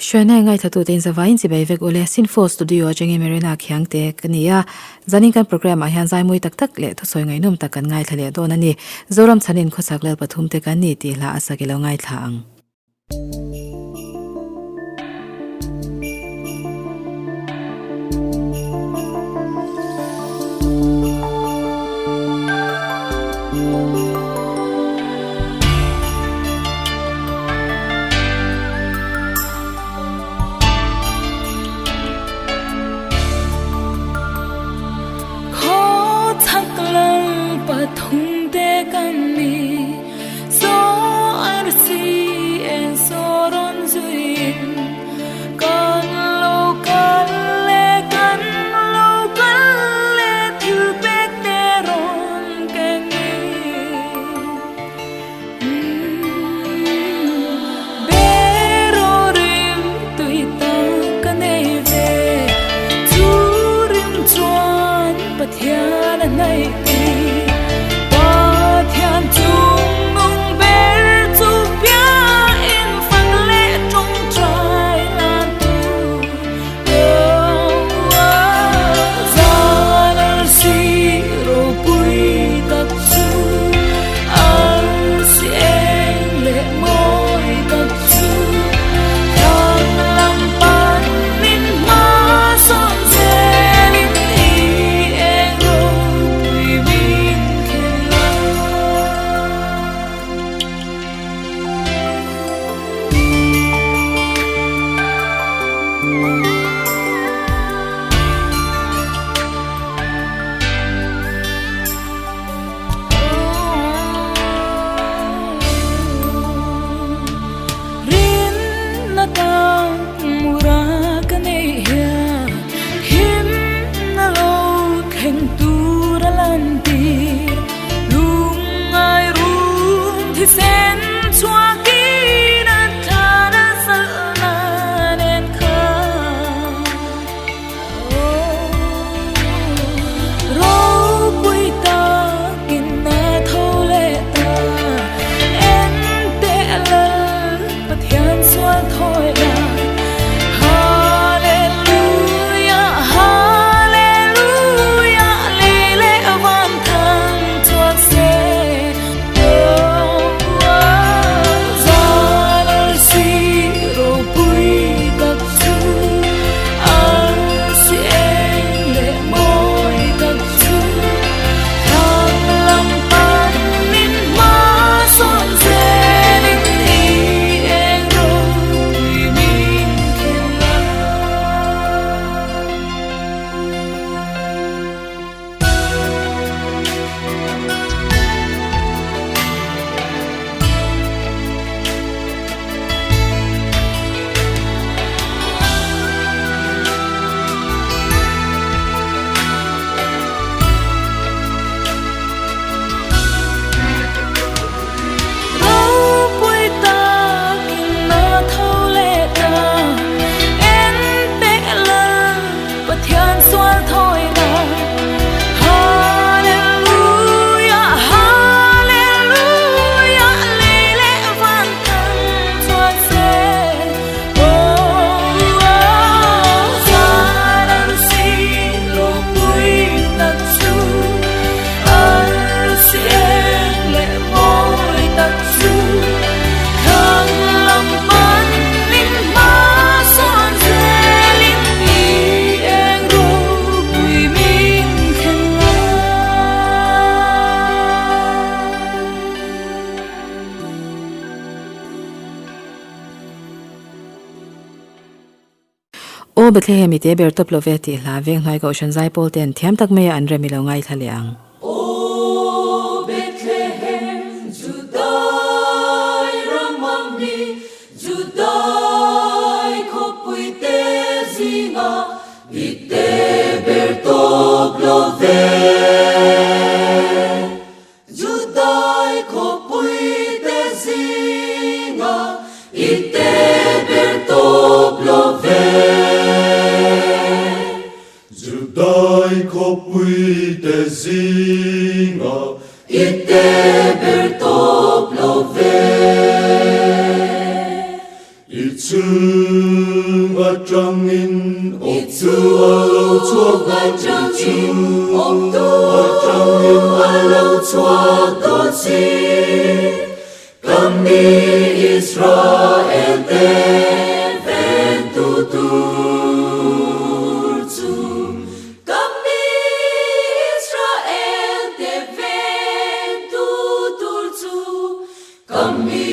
Hruaina ngai thatu ten zawain chi bai vek ole sinfo studio changi merina khyang te kania zanin kan program a hian zai mui tak tak le thosoi ngai nom takan ngai thale don ani Zoramchhani Khawchhak le pathum te kan ni ti hla asakilo ngai thang pathum te kanni so arsi en soron zuin kan lo le thil pek te ron kenni bero rim tuita kanei ve churim chuan pathian nai O Bethlehem ite bertop loveti hla Venghnuai Kohhran Zaipawl ten thiam tak me an remilo ngai thaliang O Bethlehem Judai ramamni Judai kopuite zinga ite bertop love Judai kopuite zinga ite bertop love Judai kopuite zinga ite bertop love Itzu trăng ốc tu alo chuộc trăng ốc tu alo chuộc đón si kami Israel te ven tu turcu Kami Israel te ven tu turcu kami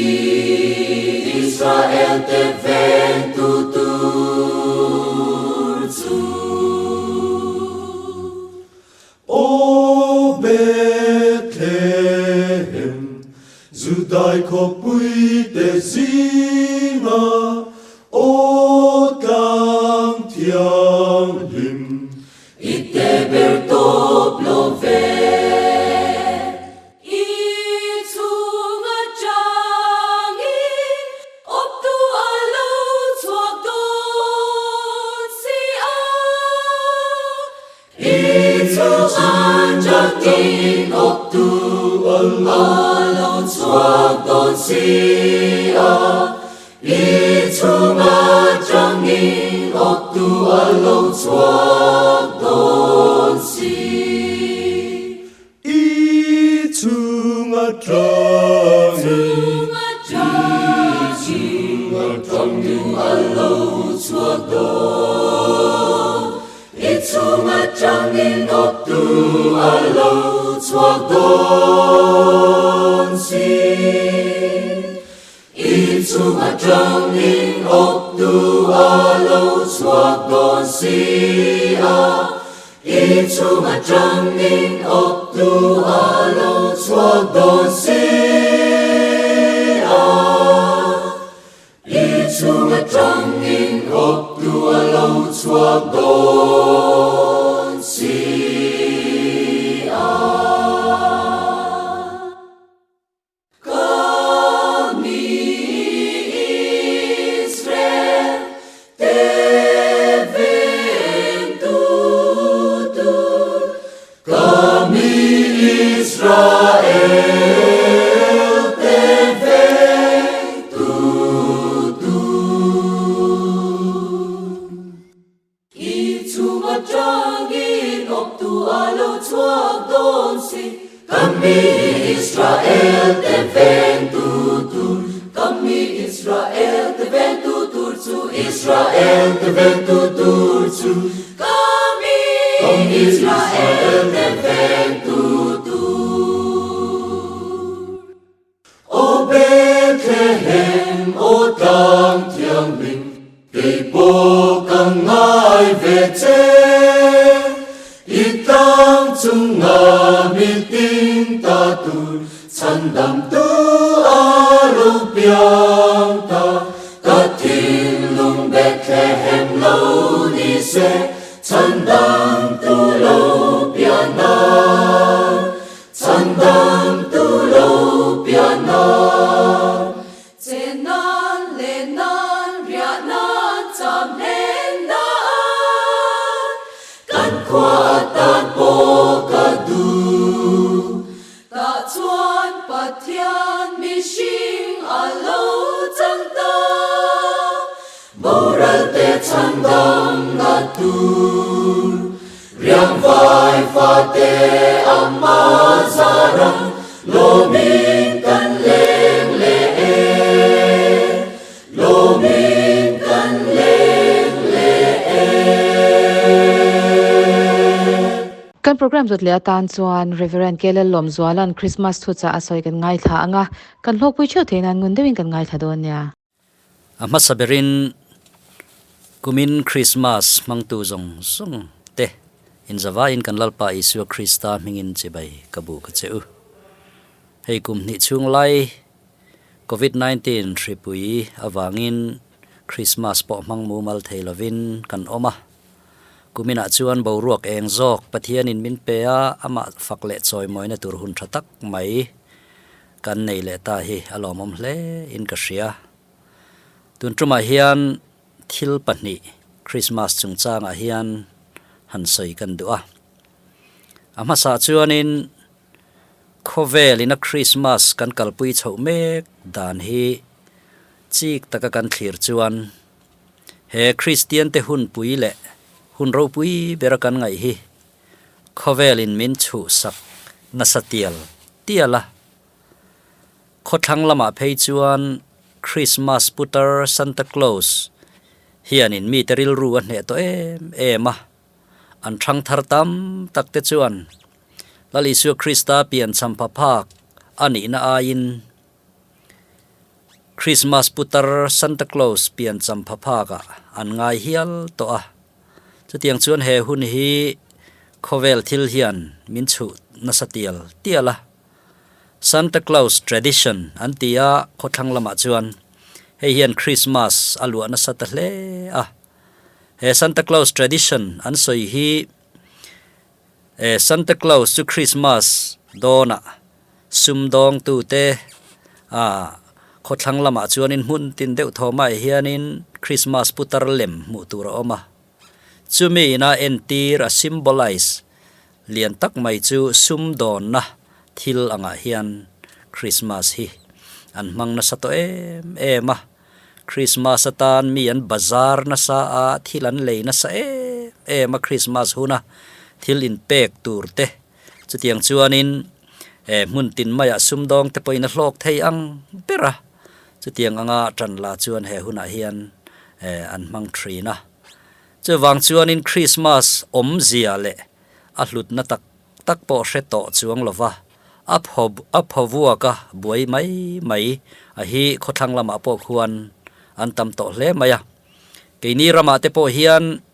Israel te ven tu turcu O Bethlehem Zudai kopui te zinga O tang tiang lim ite bertop love Ichhuah jangi optu alo chuak don sia Ichhuah jangi optu alo chuak don sia Ichhuah jangi optu alo chuak don si Ichunga Jangi alo chuak don Ichhuah jangi optu alo chuak don si Ichhuah jangi optu alo chuak don sia Ichhuah jangi optu alo chuak don sia Ichhuah jangi optu alo chuak don sia Kami Israel te ven tu tur Kami Israel te ven tu tur Ichhuah jangi optu alo chuak don si Kami Israel te ven tu tur Kami Israel te ven tu tur Zu Israel te ven tu tur Zu Kami Israel te ven tu tur O Bethlehem O tang tiang lim Cây bố càng ngai về chế Itang chung nga mi tin ta tu Chan dam tu alo piang ta Ka tin lung Bethlehem lâu ni se Chan dam tu lâu piang na Chan dam tu lâu piang na Zenan lenan rianan tam lenan Kan kwa tan po ka du Ta chuan pathian mi shing alo chang ta Moral te chan dam na tu Riang vai fa te amma zarang Lo min kan leng le Lo min kan leng le Kan program zot le atan chuan Rev Dr.K.Lallawmzuala an Krismas thuchah asoi kan ngai thla anga kan hlokpui cheu theinan ngun dewin kan ngai thla don nia Ama saberin kumin Krismas mangtu zong te in zawa in kan lalpa Isu Krista mingin chibai kabu ka cheu hei kum ni chung lai COVID-19 tripui awangin Krismas po mangmu mal theilovin kan oma kumina chuan boruak eng zok pathian in min pea ama fakle choi moina tur hun thatak mai kan nei le ta hi alomom hle in ka ria tun truma hian thil pahni Krismas chungchang a hian han soi kan du'a ama sa chuanin Khawvel in a Krismas kan kalpui chho mek dan hi chik taka kan thlir chuan he Christian te hun pui le hun ro pui berakan ngai hi Khawvel in min chu sak nasatial tiala khothang lama phei chuan Christmas putar Santa Claus hian in mi teril ru an he to ema an thang thar tam takte chuan lali su Krista pian champa phak ani na ain Christmas putar Santa Claus pian champa phaka an ngai hial to a chutiang chuan he hun hi Khawvel thil hian min chu nasatial tiala Santa Claus tradition antia khothang lama chuan hei hian Christmas alua na satahle a he Santa Claus tradition an soi hi Santa Claus to Christmas dona sumdong tu te khothang lama chuan in mun tin deuh thomai hianin Christmas putar lem mu tur oma chumi na entir a symbolize lian tak mai chu sumdon na thil anga hian Christmas hi an mang na sato ema Christmas atan mi an bazar na sa a thilan le na sa ema Christmas huna thil in pek turte chutiang chuanin mun tin maya sumdong te poina hlok thei ang pera chutiang anga tran la chuan he huna hian an mang thrina chuwang chuanin Christmas zia le a hlut na tak po hreto chuang lova aphovua ka buai mai a hi khothang lama po khuan an tam to hle maya keini rama te po hian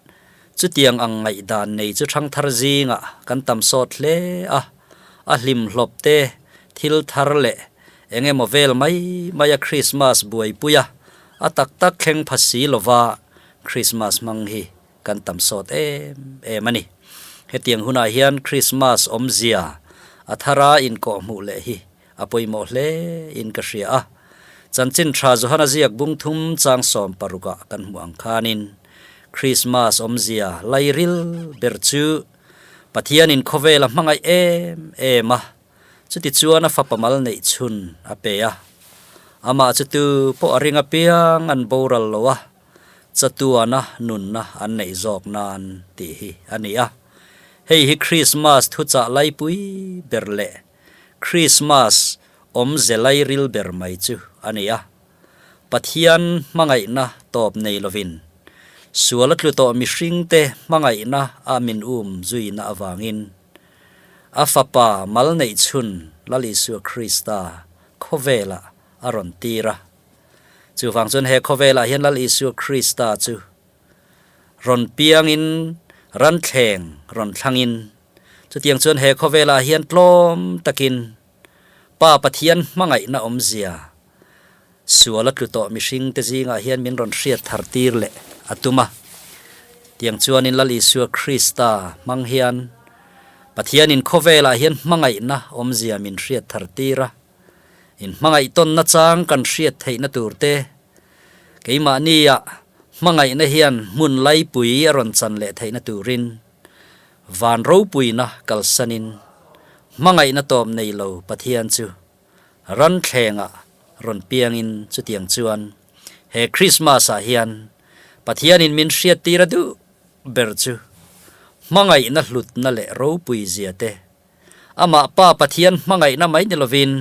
chutiang ang ngai dan nei chu thang thar zinga kan tam sot hle a hlim hlop te thil thar le enge movel maya Christmas buai puya a tak kheng phasi lova Christmas mang hi kan tam sot mani hetiang huna hian Christmas zia athara in ko mu le hi apoi mo hle in ka ria a chanchin tha zo hana ziak bung thum chang som paruka kan muang khanin Christmas zia lairil berchu pathian in Khawvel a mangai ema chuti chuana fapamal nei chun apeya ama chutu po aringa piang an boral lowa chatuana nunna an nei jok nan ti hi ania hei hi Christmas thuchah lai pui berle Christmas zelai ril ber mai chu ania pathian mangai na top nei lovin sualat lu to mi hring te mangai na amin zui na awangin afapa mal nei chun lali su Krista Khawvela aron tira chu wang chun he Khawvela hian lali su Krista chu ron piang in ran thleng ron thlangin chu tiang chuan he Khawvela hian tlom takin pa pathian mangai na zia sualat lu to mi hring te zinga hian min ron hriat thar tir le atuma tiang chuan in lali su Krista mang hian pathian in Khawvela hian mangai na zia min hriat thar tira in mangai ton na chang kan hriat thei na turte keima nia mangai na hian mun lai pui aron chan le thei na turin van ro pui na kalsanin mangai na tom nei lo pathian chu ran thlenga ron piangin chu tiang chuan he Christmas a hian pathian in min hriat tira du ber chu mangai na hlut na le ro pui zia te ama pa pathian mangai na mai ni lovin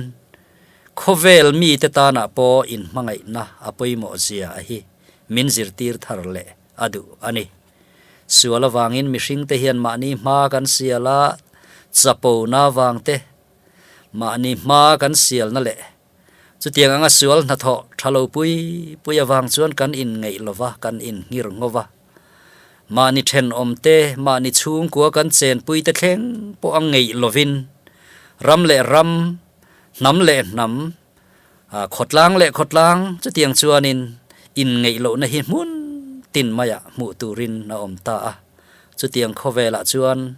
Khawvel mi te ta na po in mangai na apoi mo zia a hi min zirtir thar le adu ani suala wangin mihring te hian mani ma kan siala chapo na wang te mani ma kan sial na le chutiang anga sual na tho thalo pui awang chuan kan in ngei lova kan in ngir ngova mani then omte mani chung kwa kan chen pui te thleng po ang ngei lovin ram le ram nam le nam khotlang le khotlang chutiang chuanin in ngei lo na hi mun tin maya mu turin na omta a chutiang Khawvela chuan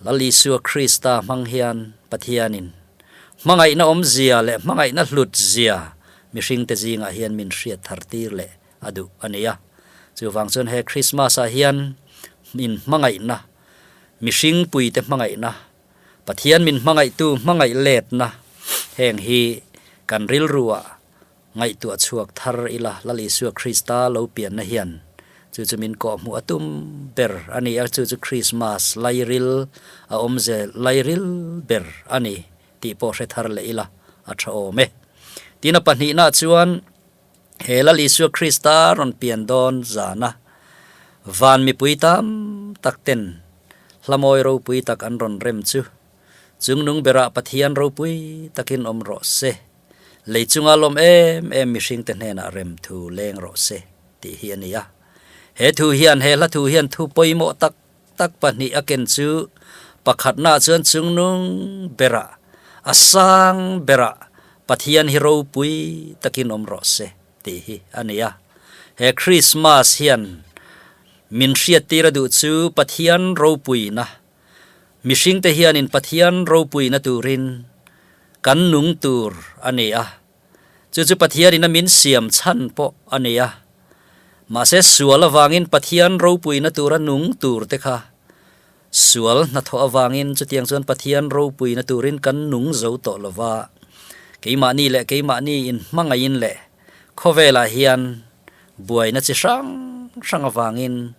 lali su Krista mang hian pathianin mangai na zia le mangai na hlut zia mi hring te zinga hian min hriat thar tir le adu ania chu wang chun he Christmas a hian min mangai na mi hring pui te mangai na pathian min mangai tu mangai let na heng hi Tanhril ruwa ngai tu chuak thar ila lali su Krista lo pian na hian chu min ko mu atum ber ani a chu Christmas lairil a omze lairil ber ani ti po hre thar le ila a tha o me tina panhi na chuan helal Isu Krista ron pian don zana van mi puitam takten hlamoi ro pui tak an ron rem chu chungnung bera pathian ro pui takin om ro se leichunga lom em mi hring te hna rem thu leng ro se ti hi ania he thu hian he la thu hian thu poimo tak tak pani aken chu pakhat na chuan chungnung bera asang bera pathian hero pui takin om ro se ti hi ania he Christmas hian min hriat tira du chu pathian ro pui na mihring te hian in pathian ro pui na turin kan nung tur ania chu pathian in min siam chan po ania ma se sual awangin pathian ro pui na tura nung tur te kha sual na tho awangin chu tiang chuan pathian ro pui na turin kan nung zo to lova keima ni in mangain le Khawvela hian buai na chi sang awangin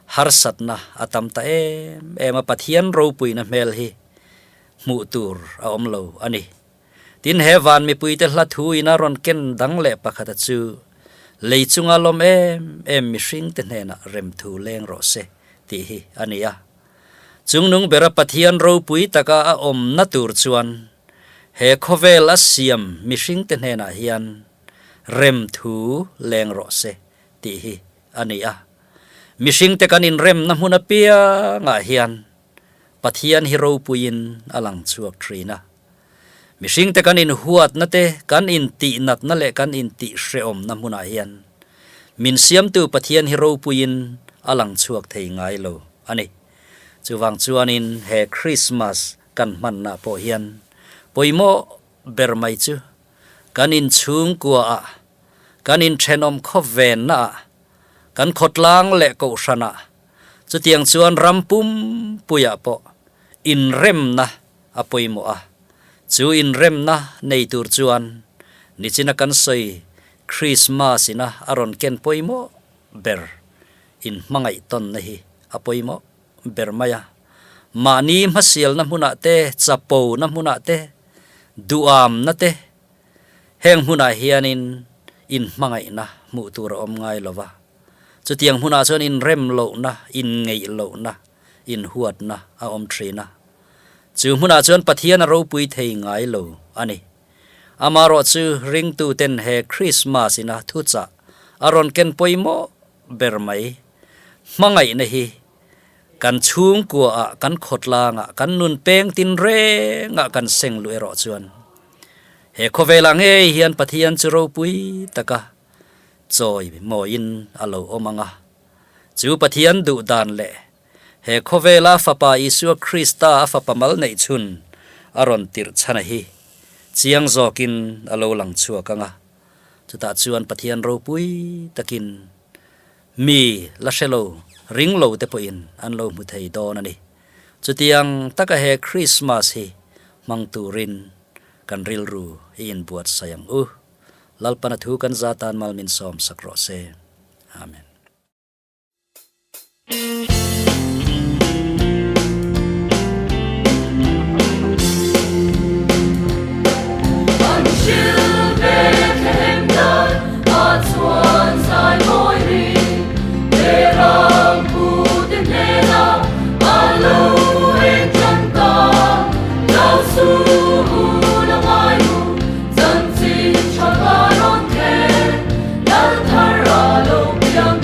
harsat na atam ta ema pathian ro pui na mel hi mu tur a om lo ani tin hewan mi pui te hla thu ina ron ken dang le pakhata chu leichunga lom em mi hring te hna rem thu leng ro se ti hi ania chungnung bera pathian ro pui taka a om na tur chuan he Khawvel a siam mi hring te hna hian rem thu leng ro se ti hi ania mihring te kan in rem na hmuna pia nga hian pathian hero puin alang chuak thrina mihring te kan in huat na te kan in ti nat na le kan in ti hreom na hmuna hian min siam tu pathian hero puin alang chuak thei ngai lo ani chuwang chuanin he Christmas kan man na po hian poimo bermai chu kan in chung kwa a kan in thenom Khawvel na kan khotlang le ko shana chu tiang chuan rampum puya po in rem na apoimo a chu in rem na nei tur chuan ni china kan soi Christmas ina aron ken poimo ber in mangai ton na hi apoimo ber maya mani masial na huna te chapo na huna te duam na te heng huna hianin in mangai na mu tur om ngai lova chu tiang huna chuan in rem lo na in ngei lo na in huat na a om thrina chu huna chuan pathian ro pui thei ngai lo ani amaro chu ring tu ten he Christmas ina thuchah aron ken poimo bermai mangai na hi kan chung kwa a kan khotlanga kan nun peng tin re nga kan seng lu ero chuan he Khawvela nge hian pathian chu ro pui taka choi moin alo omanga chu pathian du dan le he Khawvela fapa Isu Krista fapamal nei chun aron tir chana hi chiang zokin alo lang chuakanga chuta chuan pathian ro pui takin mi la shelo ring lo te po in an lo mu thei don ani chutiang taka he Christmas hi mang turin kan ril ru in buat sayang lalpana thu kan zatan malmin som sakro se amen Until Bethlehem done, God's one side boy Ram put in Nela, Alo Eng December, Lao Su na Wayu, Zanzi Chakaron Ke, Laltaralo Biang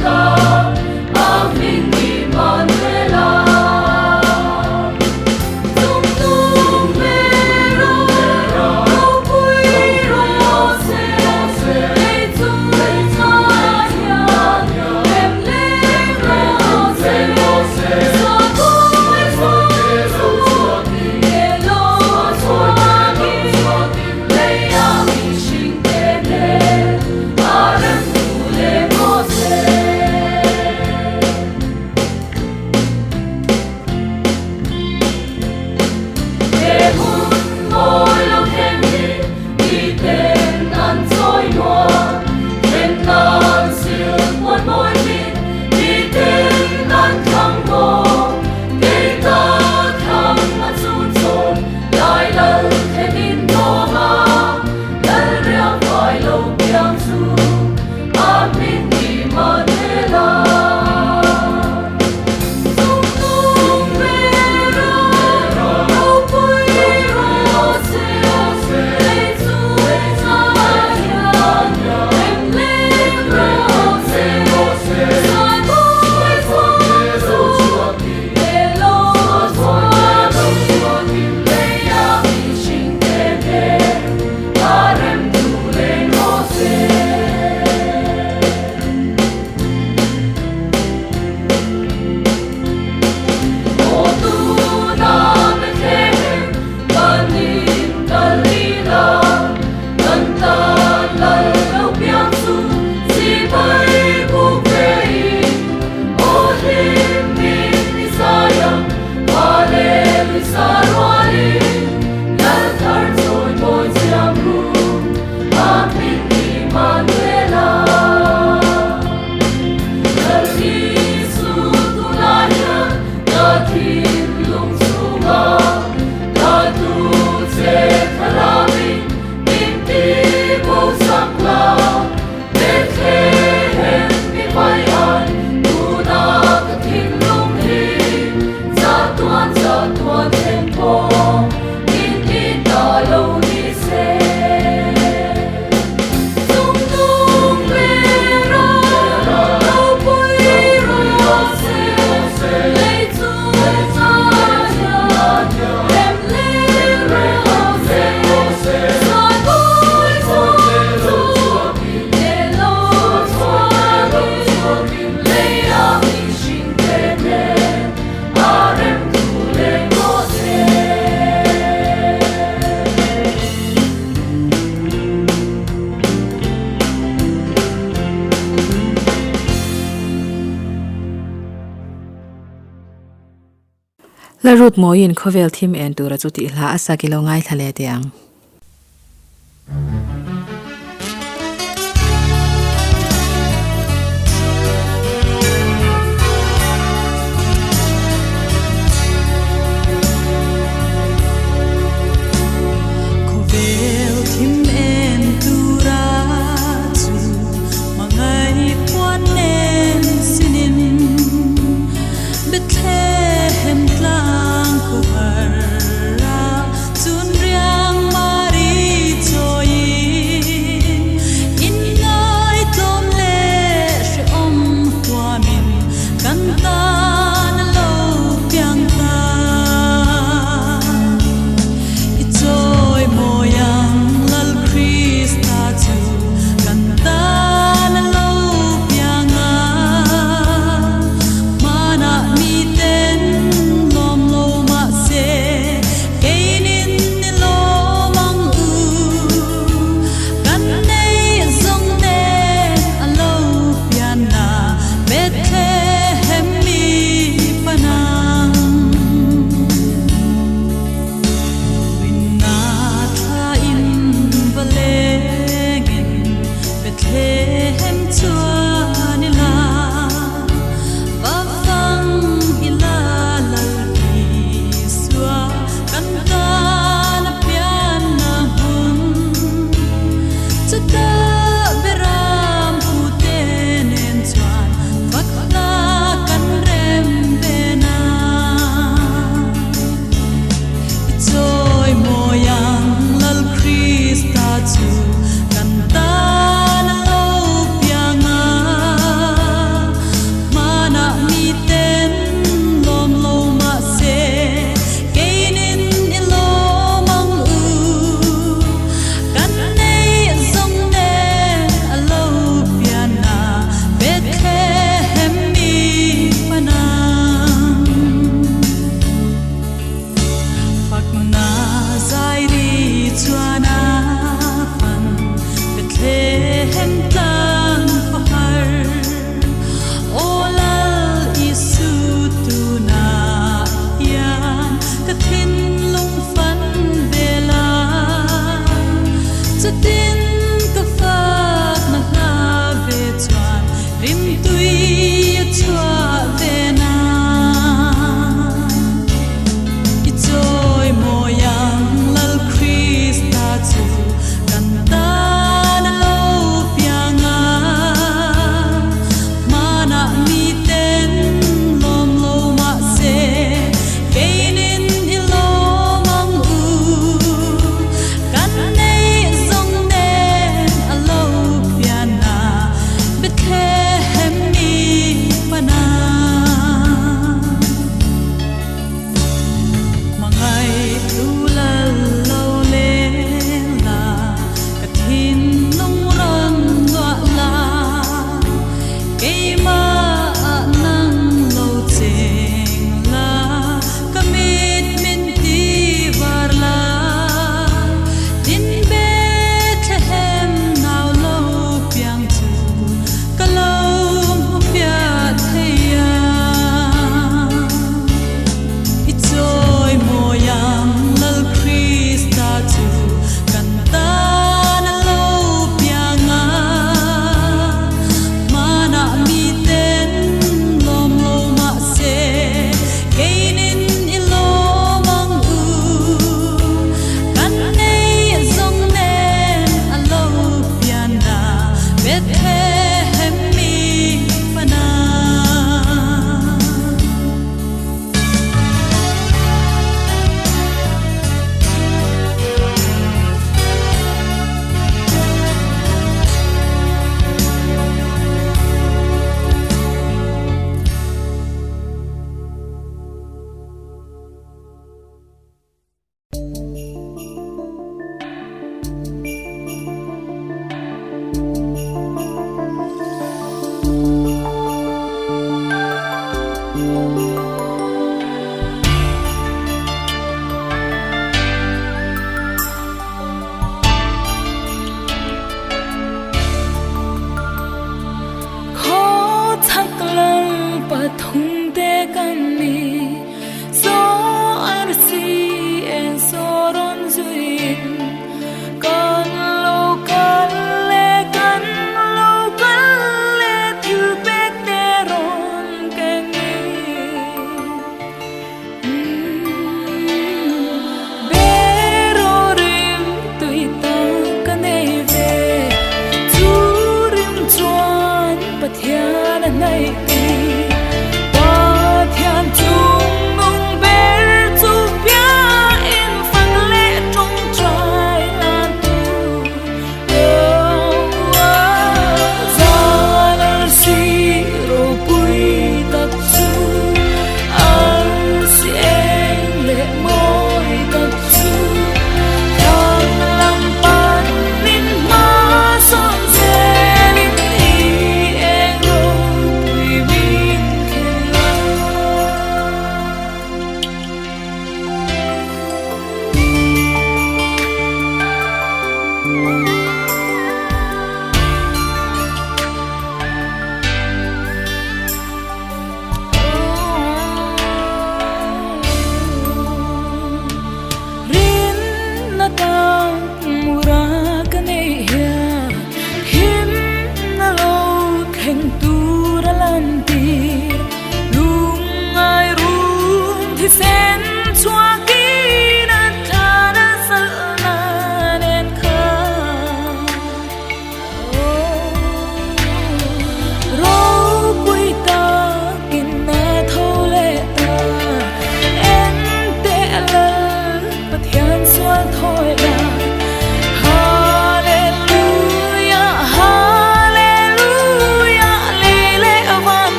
Lalroutmawi in Khawvel thim en tura chuti hla asa kilo ngai thale tiang.